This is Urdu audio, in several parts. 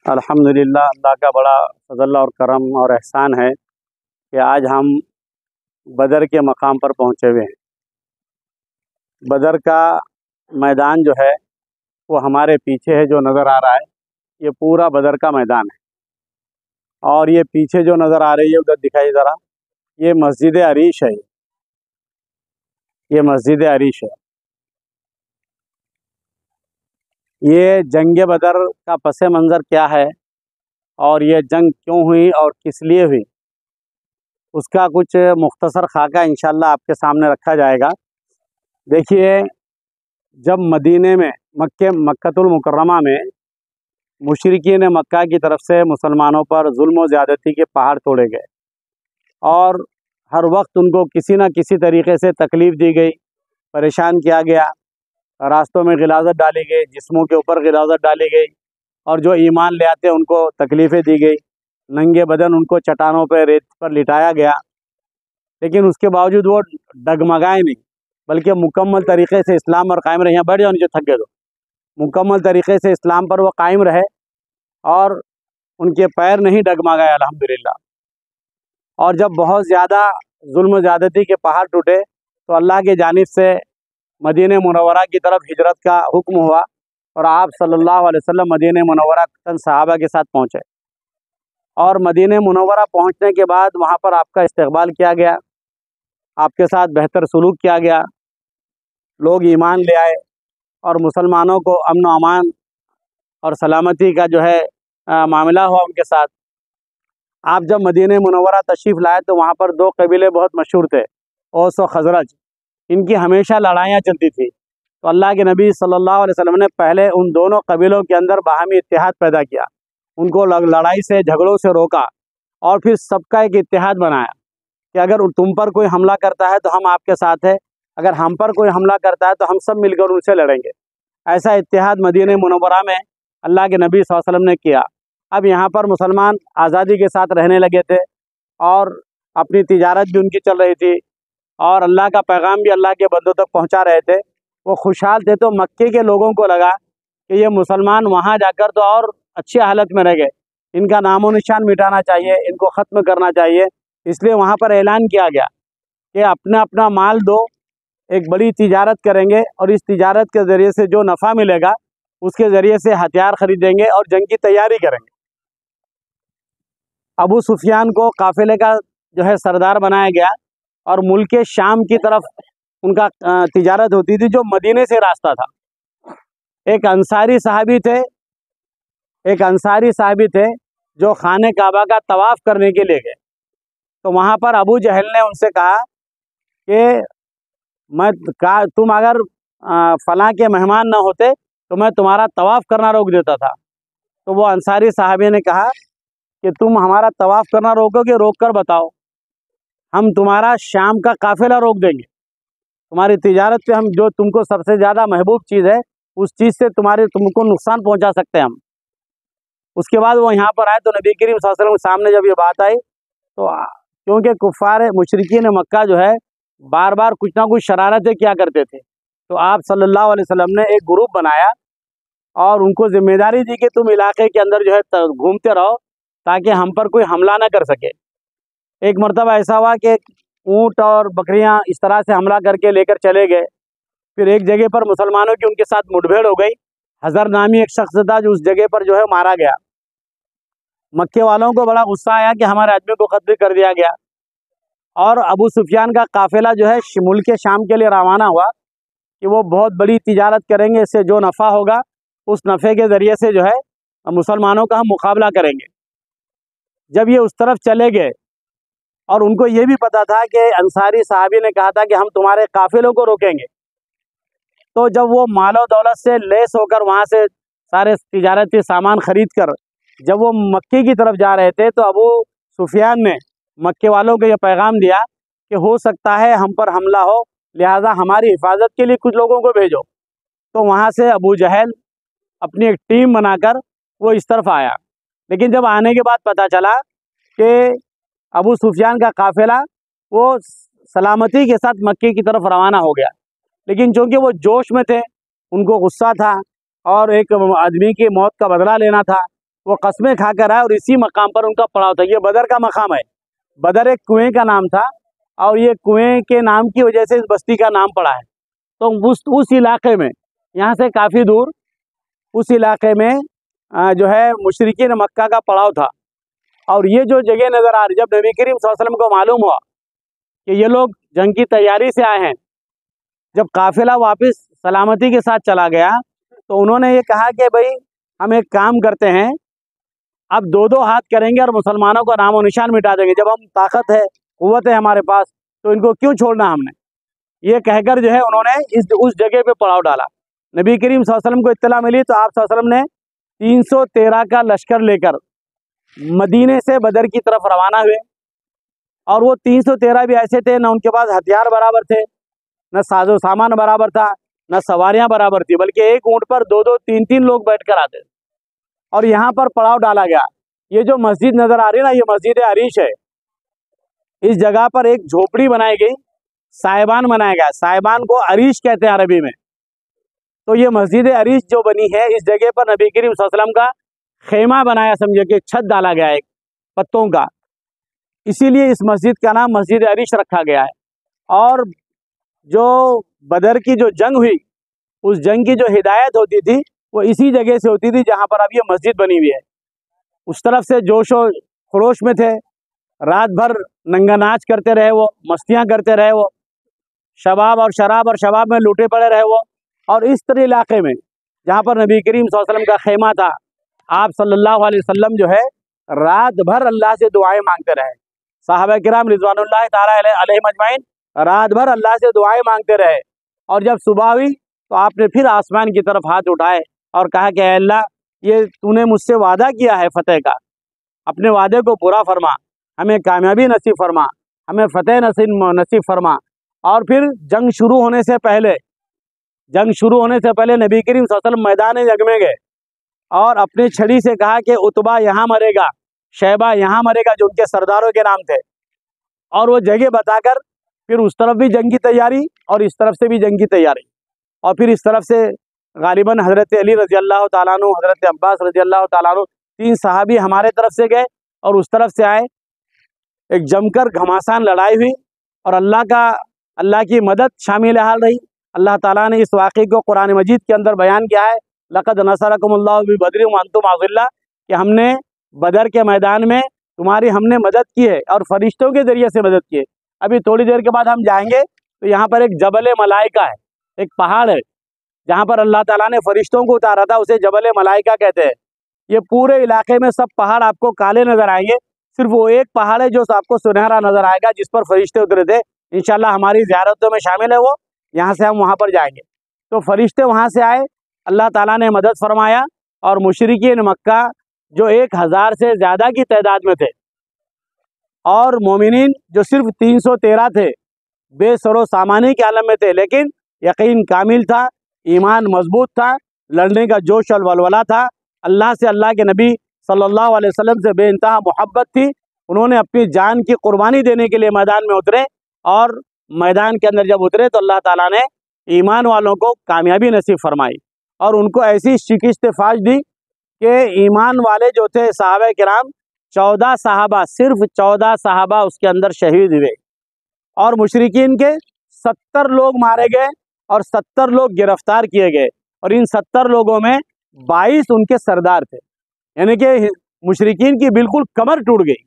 الحمدللہ، اللہ کا بڑا فضل اور کرم اور احسان ہے کہ آج ہم بدر کے مقام پر پہنچے ہوئے ہیں۔ بدر کا میدان جو ہے وہ ہمارے پیچھے ہے، جو نظر آ رہا ہے یہ پورا بدر کا میدان ہے۔ اور یہ پیچھے جو نظر آ رہی ہے ادھر دکھائی ذرا، یہ مسجد عریش ہے، یہ مسجد عریش ہے۔ یہ جنگ بدر کا پس منظر کیا ہے اور یہ جنگ کیوں ہوئی اور کس لیے ہوئی، اس کا کچھ مختصر خاکہ انشاءاللہ آپ کے سامنے رکھا جائے گا۔ دیکھیے، جب مدینے میں مکۃ المکرمہ میں مشرکین مکہ کی طرف سے مسلمانوں پر ظلم و زیادتی کے پہاڑ توڑے گئے اور ہر وقت ان کو کسی نہ کسی طریقے سے تکلیف دی گئی، پریشان کیا گیا، راستوں میں غلاظت ڈالی گئی، جسموں کے اوپر غلاظت ڈالی گئی، اور جو ایمان لے آتے ان کو تکلیفیں دی گئی، ننگے بدن ان کو چٹانوں پہ ریت پر لٹایا گیا، لیکن اس کے باوجود وہ ڈگمگائے نہیں، بلکہ مکمل طریقے سے اسلام پر قائم رہے۔ یہاں بیٹھ جاؤ، نیچے تھک گئے تو۔ مکمل طریقے سے اسلام پر وہ قائم رہے اور ان کے پیر نہیں ڈگمگائے الحمدللہ۔ اور جب بہت زیادہ ظلم و زیادتی کے پہاڑ ٹوٹے تو اللہ کی جانب سے مدینہ منورہ کی طرف ہجرت کا حکم ہوا اور آپ صلی اللہ علیہ وسلم مدینہ منورہ چند صحابہ کے ساتھ پہنچے، اور مدینہ منورہ پہنچنے کے بعد وہاں پر آپ کا استقبال کیا گیا، آپ کے ساتھ بہتر سلوک کیا گیا، لوگ ایمان لے آئے اور مسلمانوں کو امن و امان اور سلامتی کا جو ہے معاملہ ہوا ان کے ساتھ۔ آپ جب مدینہ منورہ تشریف لائے تو وہاں پر دو قبیلے بہت مشہور تھے، اوس و خزرج، ان کی ہمیشہ لڑائیاں چلتی تھی۔ تو اللہ کے نبی صلی اللہ علیہ وسلم نے پہلے ان دونوں قبیلوں کے اندر باہمی اتحاد پیدا کیا، ان کو لڑائی سے جھگڑوں سے روکا، اور پھر سب کا ایک اتحاد بنایا کہ اگر تم پر کوئی حملہ کرتا ہے تو ہم آپ کے ساتھ ہیں، اگر ہم پر کوئی حملہ کرتا ہے تو ہم سب مل کر ان سے لڑیں گے۔ ایسا اتحاد مدینہ منورہ میں اللہ کے نبی صلی اللہ علیہ وسلم نے کیا۔ اب یہاں پر مسلمان آزادی کے ساتھ رہنے لگے تھے اور اپنی تجارت بھی ان کی چل رہی تھی اور اللہ کا پیغام بھی اللہ کے بندوں تک پہنچا رہے تھے، وہ خوشحال تھے۔ تو مکے کے لوگوں کو لگا کہ یہ مسلمان وہاں جا کر تو اور اچھی حالت میں رہ گئے، ان کا نام و نشان مٹانا چاہیے، ان کو ختم کرنا چاہیے۔ اس لیے وہاں پر اعلان کیا گیا کہ اپنا اپنا مال دو، ایک بڑی تجارت کریں گے اور اس تجارت کے ذریعے سے جو نفع ملے گا اس کے ذریعے سے ہتھیار خریدیں گے اور جنگ کی تیاری کریں گے۔ ابو سفیان کو قافلے کا جو ہے سردار بنایا گیا اور ملک شام کی طرف ان کا تجارت ہوتی تھی جو مدینے سے راستہ تھا۔ ایک انصاری صحابی تھے جو خانہ کعبہ کا طواف کرنے کے لیے گئے، تو وہاں پر ابو جہل نے ان سے کہا کہ تم اگر فلاں کے مہمان نہ ہوتے تو میں تمہارا طواف کرنا روک دیتا تھا۔ تو وہ انصاری صحابی نے کہا کہ تم ہمارا طواف کرنا روکو گے، روک کر بتاؤ، ہم تمہارا شام کا قافلہ روک دیں گے، تمہاری تجارت پہ ہم جو تم کو سب سے زیادہ محبوب چیز ہے اس چیز سے تم کو نقصان پہنچا سکتے ہیں ہم۔ اس کے بعد وہ یہاں پر آئے تو نبی کریم صلی اللہ علیہ وسلم کے سامنے جب یہ بات آئی تو کیونکہ کفار مشرکین مکہ جو ہے بار بار کچھ نہ کچھ شرارتیں کیا کرتے تھے، تو آپ صلی اللہ علیہ وسلم نے ایک گروپ بنایا اور ان کو ذمہ داری دی کہ تم علاقے کے اندر جو ہے گھومتے رہو تاکہ ہم پر کوئی حملہ نہ کر سکے۔ ایک مرتبہ ایسا ہوا کہ اونٹ اور بکریاں اس طرح سے حملہ کر کے لے کر چلے گئے، پھر ایک جگہ پر مسلمانوں کی ان کے ساتھ مٹ بھیڑ ہو گئی، حضر نامی ایک شخص تھا جو اس جگہ پر جو ہے مارا گیا۔ مکے والوں کو بڑا غصہ آیا کہ ہمارے آدمی کو قتل کر دیا گیا، اور ابو سفیان کا قافلہ جو ہے ملک شام کے لیے روانہ ہوا کہ وہ بہت بڑی تجارت کریں گے، اس سے جو نفع ہوگا اس نفع کے ذریعے سے جو ہے مسلمانوں کا ہم مقابلہ کریں گے۔ جب یہ اس طرف چلے گئے اور ان کو یہ بھی پتا تھا کہ انصاری صحابی نے کہا تھا کہ ہم تمہارے قافلوں کو روکیں گے، تو جب وہ مال و دولت سے لیس ہو کر وہاں سے سارے تجارتی سامان خرید کر جب وہ مکے کی طرف جا رہے تھے تو ابو سفیان نے مکے والوں کو یہ پیغام دیا کہ ہو سکتا ہے ہم پر حملہ ہو، لہٰذا ہماری حفاظت کے لیے کچھ لوگوں کو بھیجو۔ تو وہاں سے ابو جہل اپنی ایک ٹیم بنا کر وہ اس طرف آیا، لیکن جب آنے کے بعد پتہ چلا کہ ابو سفیان کا قافلہ وہ سلامتی کے ساتھ مکے کی طرف روانہ ہو گیا، لیکن چونکہ وہ جوش میں تھے، ان کو غصہ تھا اور ایک آدمی کی موت کا بدلہ لینا تھا، وہ قسمیں کھا کر آئے اور اسی مقام پر ان کا پڑاؤ تھا۔ یہ بدر کا مقام ہے، بدر ایک کنویں کا نام تھا اور یہ کنویں کے نام کی وجہ سے اس بستی کا نام پڑا ہے۔ تو اس علاقے میں، یہاں سے کافی دور اس علاقے میں جو ہے مشرکین مکہ کا پڑاؤ تھا، اور یہ جو جگہ نظر آ رہی، جب نبی کریم صلی اللہ علیہ وسلم کو معلوم ہوا کہ یہ لوگ جنگ کی تیاری سے آئے ہیں، جب قافلہ واپس سلامتی کے ساتھ چلا گیا تو انہوں نے یہ کہا کہ بھائی ہم ایک کام کرتے ہیں، اب دو دو ہاتھ کریں گے اور مسلمانوں کا نام و نشان مٹا دیں گے، جب ہم طاقت ہے قوت ہے ہمارے پاس تو ان کو کیوں چھوڑنا ہم نے۔ یہ کہہ کر جو ہے انہوں نے اس جگہ پہ پڑاؤ ڈالا۔ نبی کریم صلی اللہ علیہ وسلم کو اطلاع ملی تو آپ صلی اللہ علیہ وسلم نے 313 کا لشکر لے کر مدینے سے بدر کی طرف روانہ ہوئے، اور وہ 313 بھی ایسے تھے، نہ ان کے پاس ہتھیار برابر تھے، نہ ساز و سامان برابر تھا، نہ سواریاں برابر تھی، بلکہ ایک اونٹ پر دو دو تین تین لوگ بیٹھ کر آتے، اور یہاں پر پڑاؤ ڈالا گیا۔ یہ جو مسجد نظر آ رہی ہے نا، یہ مسجد عریش ہے۔ اس جگہ پر ایک جھوپڑی بنائی گئی، صاحبان بنایا گیا، صاحبان کو عریش کہتے ہیں عربی میں۔ تو یہ مسجد عریش جو بنی ہے، اس جگہ پر نبی کریم صلی اللہ علیہ وسلم کا خیمہ بنایا، سمجھے کہ چھت ڈالا گیا ایک پتوں کا، اسی لیے اس مسجد کا نام مسجد عریش رکھا گیا ہے۔ اور جو بدر کی جو جنگ ہوئی، اس جنگ کی جو ہدایت ہوتی تھی وہ اسی جگہ سے ہوتی تھی جہاں پر اب یہ مسجد بنی ہوئی ہے۔ اس طرف سے جوش و خروش میں تھے، رات بھر ننگا ناچ کرتے رہے، وہ مستیاں کرتے رہے، وہ شباب اور شراب میں لوٹے پڑے رہے وہ۔ اور اس طرح علاقے میں جہاں پر نبی کریم صلی اللہ علیہ وسلم کا خیمہ تھا، آپ صلی اللہ علیہ وسلم جو ہے رات بھر اللہ سے دعائیں مانگتے رہے، صحابہ کرام رضوان اللہ تعالیٰ علیہم اجمعین رات بھر اللہ سے دعائیں مانگتے رہے، اور جب صبح ہوئی تو آپ نے پھر آسمان کی طرف ہاتھ اٹھائے اور کہا کہ اے اللہ، یہ تو نے مجھ سے وعدہ کیا ہے فتح کا، اپنے وعدے کو پورا فرما، ہمیں کامیابی نصیب فرما، ہمیں فتح نصیب فرما۔ اور پھر جنگ شروع ہونے سے پہلے نبی کریم صلی اللہ علیہ وسلم میدان جنگ میں گئے اور اپنی چھڑی سے کہا کہ عتبہ یہاں مرے گا، شیبہ یہاں مرے گا، جو ان کے سرداروں کے نام تھے، اور وہ جگہ بتا کر پھر اس طرف بھی جنگ کی تیاری اور اس طرف سے بھی جنگ کی تیاری، اور پھر اس طرف سے غالباً حضرت علی رضی اللہ تعالیٰ عنہ، حضرت عباس رضی اللہ تعالیٰ عنہ، 3 صحابی ہمارے طرف سے گئے اور اس طرف سے آئے، ایک جم کر گھماسان لڑائی ہوئی، اور اللہ کی مدد شامل حال رہی۔ اللہ تعالیٰ نے اس واقعے کو قرآن مجید کے اندر بیان کیا ہے، لقد نصرکم اللہ ببدر وانتم اذلہ، کہ ہم نے بدر کے میدان میں تمہاری ہم نے مدد کی ہے اور فرشتوں کے ذریعے سے مدد کی ہے۔ ابھی تھوڑی دیر کے بعد ہم جائیں گے تو یہاں پر ایک جبل ملائکہ ہے، ایک پہاڑ ہے جہاں پر اللہ تعالیٰ نے فرشتوں کو اتارا تھا، اسے جبل ملائکہ کہتے ہیں۔ یہ پورے علاقے میں سب پہاڑ آپ کو کالے نظر آئیں گے، صرف وہ ایک پہاڑ ہے جو آپ کو سنہرا نظر آئے گا، جس پر فرشتے اترے تھے۔ انشاءاللہ ہماری زیارتوں میں شامل ہے وہ، یہاں سے ہم وہاں پر جائیں گے۔ تو فرشتے وہاں سے آئے، اللہ تعالیٰ نے مدد فرمایا، اور مشرکین مکہ جو 1000 سے زیادہ کی تعداد میں تھے، اور مومنین جو صرف 313 تھے، بے سر و سامانی کے عالم میں تھے، لیکن یقین کامل تھا، ایمان مضبوط تھا، لڑنے کا جوش اور ولولہ تھا، اللہ سے، اللہ کے نبی صلی اللہ علیہ وسلم سے بے انتہا محبت تھی۔ انہوں نے اپنی جان کی قربانی دینے کے لیے میدان میں اترے، اور میدان کے اندر جب اترے تو اللہ تعالیٰ نے ایمان والوں کو کامیابی نصیب فرمائی، اور ان کو ایسی شکست فاش دی کہ ایمان والے جو تھے صحابہ کرام، 14 صحابہ، صرف 14 صحابہ اس کے اندر شہید ہوئے، اور مشرکین کے 70 لوگ مارے گئے اور 70 لوگ گرفتار کیے گئے، اور ان 70 لوگوں میں 22 ان کے سردار تھے، یعنی کہ مشرکین کی بالکل کمر ٹوٹ گئی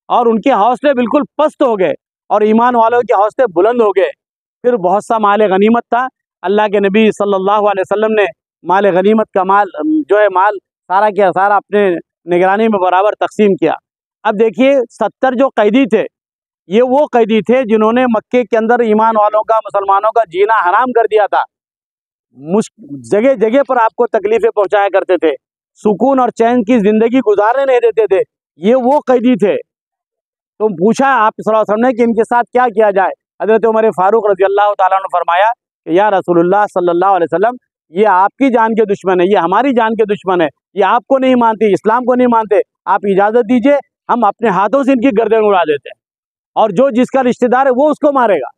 اور ان کے حوصلے بالکل پست ہو گئے، اور ایمان والوں کے حوصلے بلند ہو گئے۔ پھر بہت سا مال غنیمت تھا، اللہ کے نبی صلی اللہ علیہ وسلم نے مال غنیمت کا مال سارا کیا سارا اپنے نگرانی میں برابر تقسیم کیا۔ اب دیکھیے 70 جو قیدی تھے، یہ وہ قیدی تھے جنہوں نے مکے کے اندر ایمان والوں کا، مسلمانوں کا جینا حرام کر دیا تھا، جگہ جگہ پر آپ کو تکلیفیں پہنچایا کرتے تھے، سکون اور چین کی زندگی گزارنے نہیں دیتے تھے، یہ وہ قیدی تھے۔ تو پوچھا آپ صلی اللہ علیہ وسلم نے کہ ان کے ساتھ کیا کیا جائے؟ حضرت عمر فاروق رضی اللہ تعالیٰ عنہ نے فرمایا کہ یا رسول اللہ صلی اللہ علیہ وسلم، یہ آپ کی جان کے دشمن ہے، یہ ہماری جان کے دشمن ہے، یہ آپ کو نہیں مانتے، اسلام کو نہیں مانتے، آپ اجازت دیجئے، ہم اپنے ہاتھوں سے ان کی گردن اڑا دیتے ہیں۔ اور جو جس کا رشتہ دار ہے وہ اس کو مارے گا۔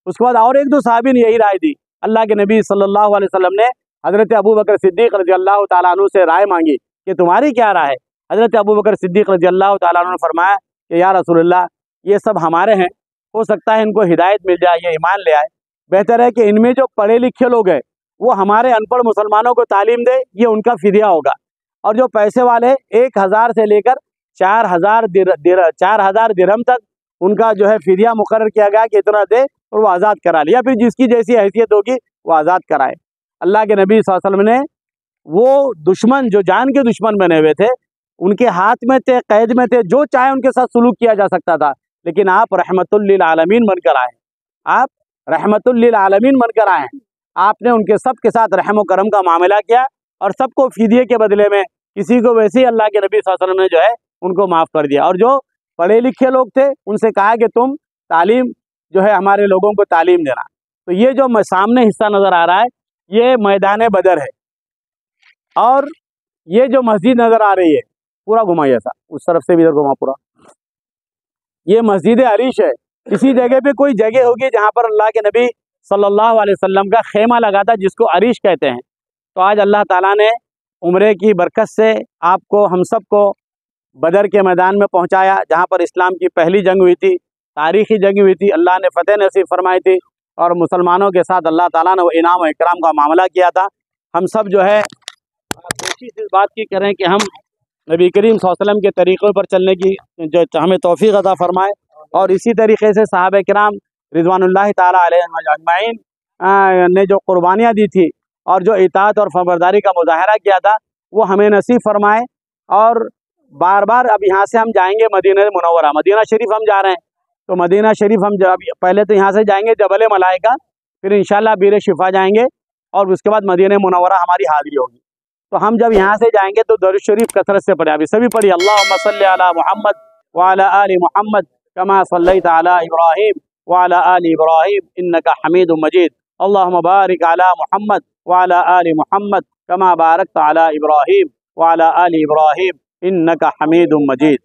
اس کے بعد اور ایک دو صحابی نے یہی رائے دی۔ اللہ کے نبی صلی اللہ علیہ وسلم نے حضرت ابو بکر صدیق رضی اللہ تعالیٰ عنہ سے رائے مانگی کہ تمہاری کیا رائے ہے؟ حضرت ابو بکر صدیق رضی اللہ تعالیٰ عنہ نے فرمایا کہ یا رسول اللہ، یہ سب ہمارے ہیں، ہو سکتا ہے ان کو ہدایت مل جائے، یہ ایمان لے آئے، بہتر ہے کہ ان میں جو پڑھے لکھے لوگ ہیں وہ ہمارے ان پڑھ مسلمانوں کو تعلیم دے، یہ ان کا فدیہ ہوگا، اور جو پیسے والے 1000 سے لے کر 4000 درہم تک ان کا جو ہے فدیہ مقرر کیا گیا کہ اتنا دے اور وہ آزاد کرا لے، یا پھر جس کی جیسی حیثیت ہوگی وہ آزاد کرائے۔ اللہ کے نبی صلی اللہ علیہ وسلم نے وہ دشمن جو جان کے دشمن بنے ہوئے تھے، ان کے ہاتھ میں تھے، قید میں تھے، جو چاہے ان کے ساتھ سلوک کیا جا سکتا تھا، لیکن آپ رحمت للعالمین بن کر آئے، آپ رحمت للعالمین بن کر آئے ہیں، آپ نے ان کے سب کے ساتھ رحم و کرم کا معاملہ کیا، اور سب کو فدیے کے بدلے میں کسی کو ویسے ہی اللہ کے نبی صلی اللہ علیہ وسلم نے جو ہے ان کو معاف کر دیا۔ اور جو پڑھے لکھے لوگ تھے ان سے کہا کہ تم تعلیم جو ہے ہمارے لوگوں کو تعلیم دینا۔ تو یہ جو سامنے حصہ نظر آ رہا ہے یہ میدان بدر ہے، اور یہ جو مسجد نظر آ رہی ہے، پورا گھمائیے ایسا، اس طرف سے بھی ادھر گھما پورا، یہ مسجد عریش ہے۔ کسی جگہ پہ کوئی جگہ ہوگی جہاں پر اللہ کے نبی صلی اللہ علیہ وسلم کا خیمہ لگا تھا، جس کو عریش کہتے ہیں۔ تو آج اللہ تعالیٰ نے عمرے کی برکت سے آپ کو، ہم سب کو بدر کے میدان میں پہنچایا، جہاں پر اسلام کی پہلی جنگ ہوئی تھی، تاریخی جنگ ہوئی تھی، اللہ نے فتح نصیب فرمائی تھی، اور مسلمانوں کے ساتھ اللہ تعالیٰ نے وہ انعام و اکرام کا معاملہ کیا تھا۔ ہم سب جو ہے کوشش اس بات کی کریں کہ ہم نبی کریم صلی اللہ علیہ وسلم کے طریقوں پر چلنے کی جو ہمیں توفیق عطا فرمائے، اور اسی طریقے سے صحابہ کرام رضوان اللہ تعالیٰ علیہم اجمعین نے جو قربانیاں دی تھی اور جو اطاعت اور فرمانبرداری کا مظاہرہ کیا تھا وہ ہمیں نصیب فرمائے۔ اور بار بار اب یہاں سے ہم جائیں گے مدینہ منورہ، مدینہ شریف ہم جا رہے ہیں، تو مدینہ شریف ہم پہلے تو یہاں سے جائیں گے جبل ملائکہ، پھر انشاءاللہ بیر شفا جائیں گے، اور اس کے بعد مدینہ منورہ ہماری حاضری ہوگی۔ تو ہم جب یہاں سے جائیں گے تو درود شریف کثرت سے پڑھیں، ابھی سبھی پڑھیے، اللہم صلی علی محمد وعلی آل محمد کما صلیت علی ابراہیم وعلی آل ابراہیم انک حمید مجید، اللہم بارک علی محمد وعلی آل محمد کما بارکت علی ابراہیم وعلی آل ابراہیم انک حمید مجید۔